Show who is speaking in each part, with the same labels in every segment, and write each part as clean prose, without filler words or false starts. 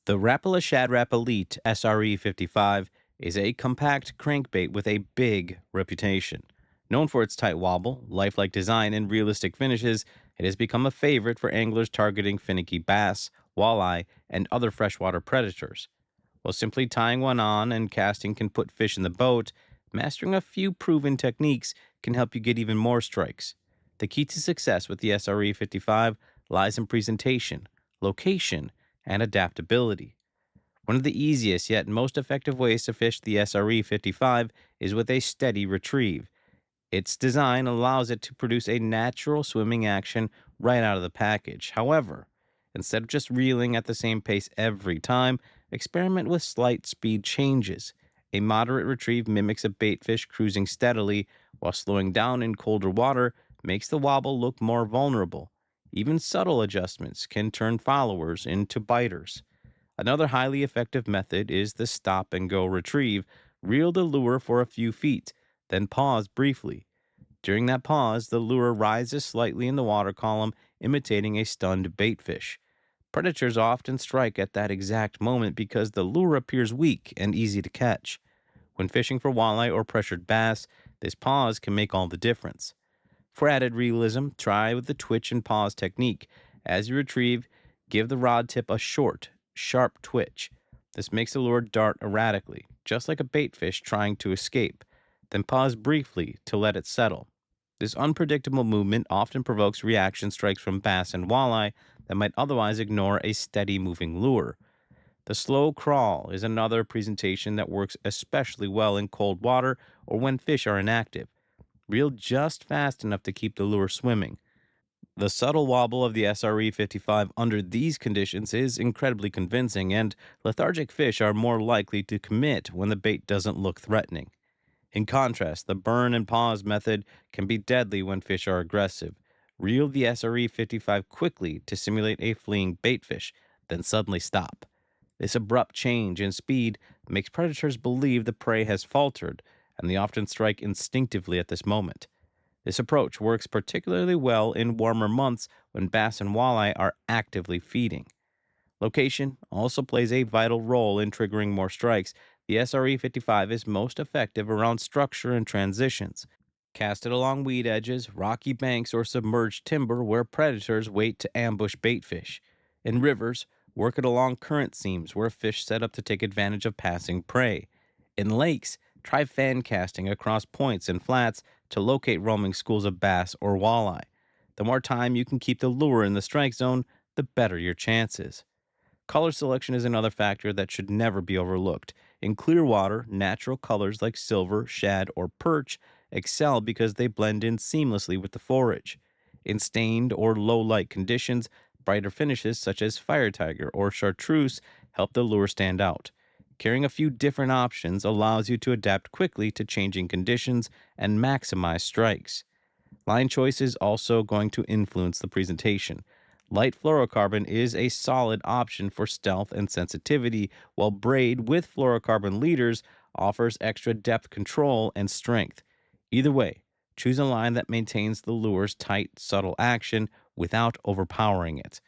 Speaker 1: The Rapala Shad Elite SRE55 is a compact crankbait with a big reputation. Known for its tight wobble, lifelike design, and realistic finishes, it has become a favorite for anglers targeting finicky bass, walleye, and other freshwater predators. While simply tying one on and casting can put fish in the boat, mastering a few proven techniques can help you get even more strikes. The key to success with the SRE55 lies in presentation, location, and adaptability. One of the easiest yet most effective ways to fish the SRE55 is with a steady retrieve. Its design allows it to produce a natural swimming action right out of the package. However, instead of just reeling at the same pace every time, experiment with slight speed changes. A moderate retrieve mimics a baitfish cruising steadily, while slowing down in colder water makes the wobble look more vulnerable. Even subtle adjustments can turn followers into biters. Another highly effective method is the stop and go retrieve. Reel the lure for a few feet, then pause briefly. During that pause, the lure rises slightly in the water column, imitating a stunned baitfish. Predators often strike at that exact moment because the lure appears weak and easy to catch. When fishing for walleye or pressured bass, this pause can make all the difference. For added realism, try with the twitch and pause technique. As you retrieve, give the rod tip a short, sharp twitch. This makes the lure dart erratically, just like a baitfish trying to escape. Then pause briefly to let it settle. This unpredictable movement often provokes reaction strikes from bass and walleye that might otherwise ignore a steady moving lure. The slow crawl is another presentation that works especially well in cold water or when fish are inactive. Reel just fast enough to keep the lure swimming. The subtle wobble of the SRE55 under these conditions is incredibly convincing, and lethargic fish are more likely to commit when the bait doesn't look threatening. In contrast, the burn and pause method can be deadly when fish are aggressive. Reel the SRE55 quickly to simulate a fleeing baitfish, then suddenly stop. This abrupt change in speed makes predators believe the prey has faltered, and they often strike instinctively at this moment. This approach works particularly well in warmer months when bass and walleye are actively feeding. Location also plays a vital role in triggering more strikes. The SRE55 is most effective around structure and transitions. Cast it along weed edges, rocky banks, or submerged timber where predators wait to ambush baitfish. In rivers, work it along current seams where fish set up to take advantage of passing prey. In lakes, try fan casting across points and flats to locate roaming schools of bass or walleye. The more time you can keep the lure in the strike zone, the better your chances. Color selection is another factor that should never be overlooked. In clear water, natural colors like silver, shad, or perch excel because they blend in seamlessly with the forage. In stained or low light conditions, brighter finishes such as fire tiger or chartreuse help the lure stand out. Carrying a few different options allows you to adapt quickly to changing conditions and maximize strikes. Line choice is also going to influence the presentation. Light fluorocarbon is a solid option for stealth and sensitivity, while braid with fluorocarbon leaders offers extra depth control and strength. Either way, choose a line that maintains the lure's tight, subtle action without overpowering it.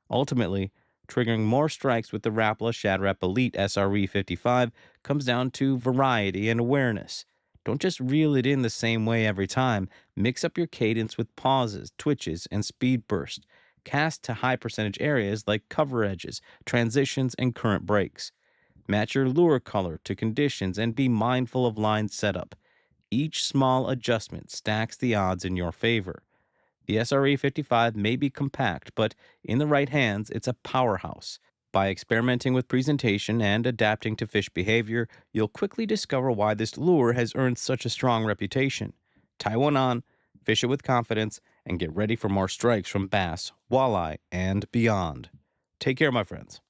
Speaker 1: Ultimately, triggering more strikes with the Rapala Shad Elite SRE55 comes down to variety and awareness. Don't just reel it in the same way every time. Mix up your cadence with pauses, twitches, and speed bursts. Cast to high percentage areas like cover edges, transitions, and current breaks. Match your lure color to conditions and be mindful of line setup. Each small adjustment stacks the odds in your favor. The SRE55 may be compact, but in the right hands, it's a powerhouse. By experimenting with presentation and adapting to fish behavior, you'll quickly discover why this lure has earned such a strong reputation. Tie one on, fish it with confidence, and get ready for more strikes from bass, walleye, and beyond. Take care, my friends.